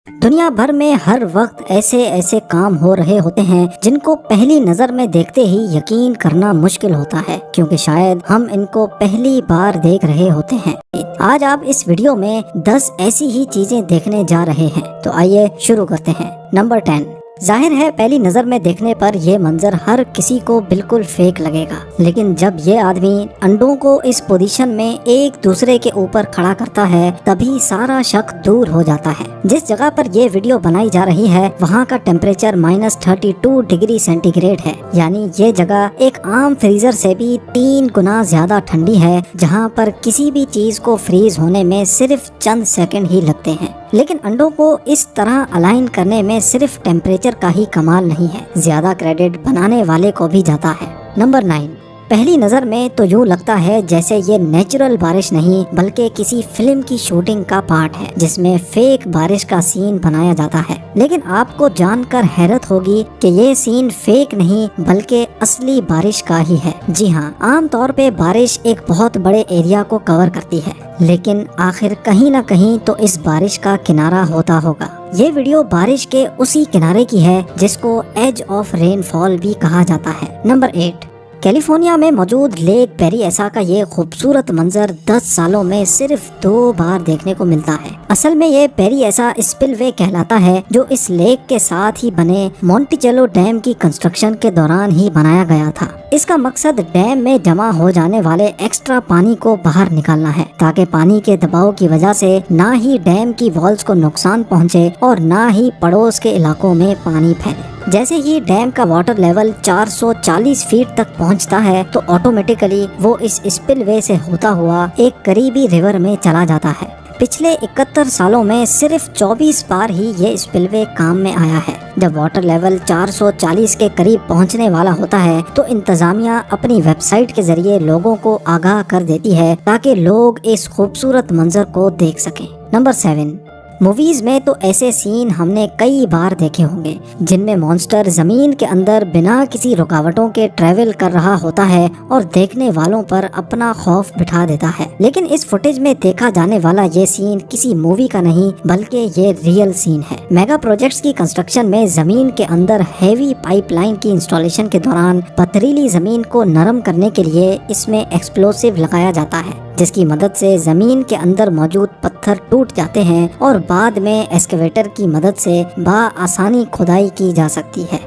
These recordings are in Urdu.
دنیا بھر میں ہر وقت ایسے کام ہو رہے ہوتے ہیں جن کو پہلی نظر میں دیکھتے ہی یقین کرنا مشکل ہوتا ہے، کیونکہ شاید ہم ان کو پہلی بار دیکھ رہے ہوتے ہیں۔ آج آپ اس ویڈیو میں 10 ایسی ہی چیزیں دیکھنے جا رہے ہیں، تو آئیے شروع کرتے ہیں۔ نمبر 10۔ ظاہر ہے پہلی نظر میں دیکھنے پر یہ منظر ہر کسی کو بالکل فیک لگے گا، لیکن جب یہ آدمی انڈوں کو اس پوزیشن میں ایک دوسرے کے اوپر کھڑا کرتا ہے تبھی سارا شک دور ہو جاتا ہے۔ جس جگہ پر یہ ویڈیو بنائی جا رہی ہے وہاں کا ٹیمپریچر -32 ڈگری سینٹی گریڈ ہے، یعنی یہ جگہ ایک عام فریزر سے بھی 3 گنا زیادہ ٹھنڈی ہے، جہاں پر کسی بھی چیز کو فریز ہونے میں صرف چند سیکنڈ ہی لگتے ہیں۔ لیکن انڈوں کو اس طرح الائن کرنے میں صرف ٹیمپریچر کا ہی کمال نہیں ہے، زیادہ کریڈٹ بنانے والے کو بھی جاتا ہے۔ نمبر 9۔ پہلی نظر میں تو یوں لگتا ہے جیسے یہ نیچرل بارش نہیں بلکہ کسی فلم کی شوٹنگ کا پارٹ ہے جس میں فیک بارش کا سین بنایا جاتا ہے، لیکن آپ کو جان کر حیرت ہوگی کہ یہ سین فیک نہیں بلکہ اصلی بارش کا ہی ہے۔ جی ہاں، عام طور پہ بارش ایک بہت بڑے ایریا کو کور کرتی ہے، لیکن آخر کہیں نہ کہیں تو اس بارش کا کنارہ ہوتا ہوگا۔ یہ ویڈیو بارش کے اسی کنارے کی ہے جس کو ایج آف رین فال بھی کہا جاتا ہے۔ نمبر 8۔ کیلیفورنیا میں موجود لیک پیری ایسا کا یہ خوبصورت منظر 10 سالوں میں صرف 2 بار دیکھنے کو ملتا ہے۔ اصل میں یہ پیری ایسا اسپل وے کہلاتا ہے جو اس لیک کے ساتھ ہی بنے مونٹیچیلو ڈیم کی کنسٹرکشن کے دوران ہی بنایا گیا تھا۔ اس کا مقصد ڈیم میں جمع ہو جانے والے ایکسٹرا پانی کو باہر نکالنا ہے تاکہ پانی کے دباؤ کی وجہ سے نہ ہی ڈیم کی والز کو نقصان پہنچے اور نہ ہی پڑوس کے علاقوں میں پانی پھیلے۔ جیسے ہی ڈیم کا واٹر لیول 440 فیٹ تک پہنچتا ہے تو آٹومیٹیکلی وہ اس اسپل وے سے ہوتا ہوا ایک قریبی ریور میں چلا جاتا ہے۔ پچھلے 71 سالوں میں صرف 24 بار ہی یہ اسپل وے کام میں آیا ہے۔ جب واٹر لیول 440 کے قریب پہنچنے والا ہوتا ہے تو انتظامیہ اپنی ویب سائٹ کے ذریعے لوگوں کو آگاہ کر دیتی ہے تاکہ لوگ اس خوبصورت منظر کو دیکھ سکیں۔ نمبر 7۔ موویز میں تو ایسے سین ہم نے کئی بار دیکھے ہوں گے جن میں مونسٹر زمین کے اندر بنا کسی رکاوٹوں کے ٹریول کر رہا ہوتا ہے اور دیکھنے والوں پر اپنا خوف بٹھا دیتا ہے، لیکن اس فوٹیج میں دیکھا جانے والا یہ سین کسی مووی کا نہیں بلکہ یہ ریئل سین ہے۔ میگا پروجیکٹس کی کنسٹرکشن میں زمین کے اندر ہیوی پائپ لائن کی انسٹالیشن کے دوران پتھریلی زمین کو نرم کرنے کے لیے اس میں ایکسپلوسیو لگایا جاتا ہے جس کی مدد سے زمین کے اندر موجود پتھر ٹوٹ جاتے ہیں اور بعد میں ایکسکیویٹر کی مدد سے بآسانی کھدائی کی جا سکتی ہے۔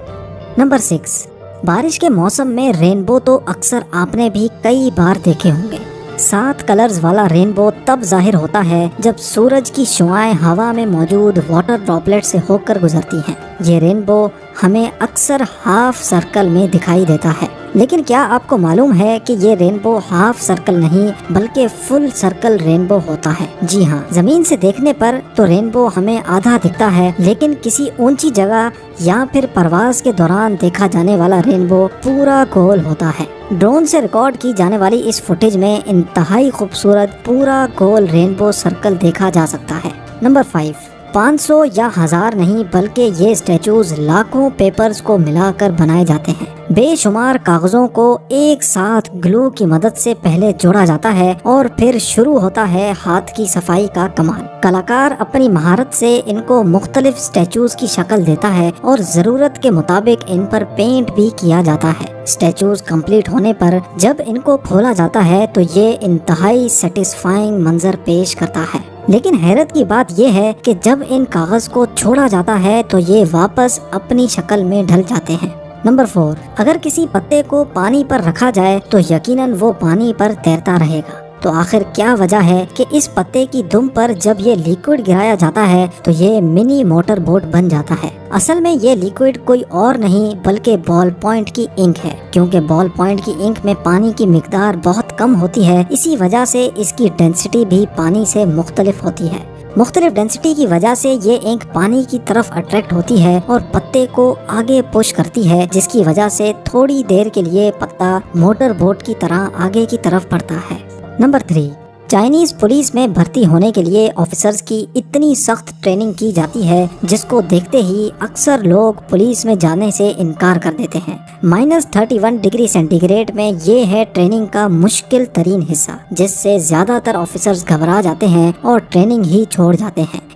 نمبر 6۔ بارش کے موسم میں رینبو تو اکثر آپ نے بھی کئی بار دیکھے ہوں گے۔ 7 کلرز والا رینبو تب ظاہر ہوتا ہے جب سورج کی شعاعیں ہوا میں موجود واٹر ڈراپلیٹ سے ہو کر گزرتی ہیں۔ یہ رینبو ہمیں اکثر ہاف سرکل میں دکھائی دیتا ہے، لیکن کیا آپ کو معلوم ہے کہ یہ رینبو ہاف سرکل نہیں بلکہ فل سرکل رینبو ہوتا ہے؟ جی ہاں، زمین سے دیکھنے پر تو رینبو ہمیں آدھا دکھتا ہے، لیکن کسی اونچی جگہ یا پھر پرواز کے دوران دیکھا جانے والا رینبو پورا گول ہوتا ہے۔ ڈرون سے ریکارڈ کی جانے والی اس فوٹیج میں انتہائی خوبصورت پورا گول رینبو سرکل دیکھا جا سکتا ہے۔ نمبر 5۔ 500 یا 1000 نہیں بلکہ یہ اسٹیچوز لاکھوں پیپرز کو ملا کر بنائے جاتے ہیں۔ بے شمار کاغذوں کو ایک ساتھ گلو کی مدد سے پہلے جوڑا جاتا ہے اور پھر شروع ہوتا ہے ہاتھ کی صفائی کا کمال۔ کلاکار اپنی مہارت سے ان کو مختلف اسٹیچوز کی شکل دیتا ہے اور ضرورت کے مطابق ان پر پینٹ بھی کیا جاتا ہے۔ اسٹیچوز کمپلیٹ ہونے پر جب ان کو کھولا جاتا ہے تو یہ انتہائی سیٹسفائنگ منظر پیش کرتا ہے، لیکن حیرت کی بات یہ ہے کہ جب ان کاغذ کو چھوڑا جاتا ہے تو یہ واپس اپنی شکل میں ڈھل جاتے ہیں۔ نمبر 4۔ اگر کسی پتے کو پانی پر رکھا جائے تو یقیناً وہ پانی پر تیرتا رہے گا، تو آخر کیا وجہ ہے کہ اس پتے کی دم پر جب یہ لیکوڈ گرایا جاتا ہے تو یہ منی موٹر بوٹ بن جاتا ہے؟ اصل میں یہ لیکوڈ کوئی اور نہیں بلکہ بال پوائنٹ کی انک ہے، کیونکہ بال پوائنٹ کی انک میں پانی کی مقدار بہت کم ہوتی ہے، اسی وجہ سے اس کی ڈینسٹی بھی پانی سے مختلف ہوتی ہے۔ مختلف ڈینسٹی کی وجہ سے یہ انک پانی کی طرف اٹریکٹ ہوتی ہے اور پتے کو آگے پش کرتی ہے، جس کی وجہ سے تھوڑی دیر کے لیے پتا موٹر بوٹ کی طرح آگے کی طرف بڑھتا ہے۔ نمبر 3۔ چائنیز پولیس میں بھرتی ہونے کے لیے آفیسرز کی اتنی سخت ٹریننگ کی جاتی ہے جس کو دیکھتے ہی اکثر لوگ پولیس میں جانے سے انکار کر دیتے ہیں۔ -31 ڈگری سینٹی گریڈ میں یہ ہے ٹریننگ کا مشکل ترین حصہ، جس سے زیادہ تر آفیسرز گھبرا جاتے ہیں اور ٹریننگ ہی چھوڑ جاتے ہیں۔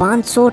500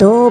2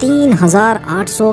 3800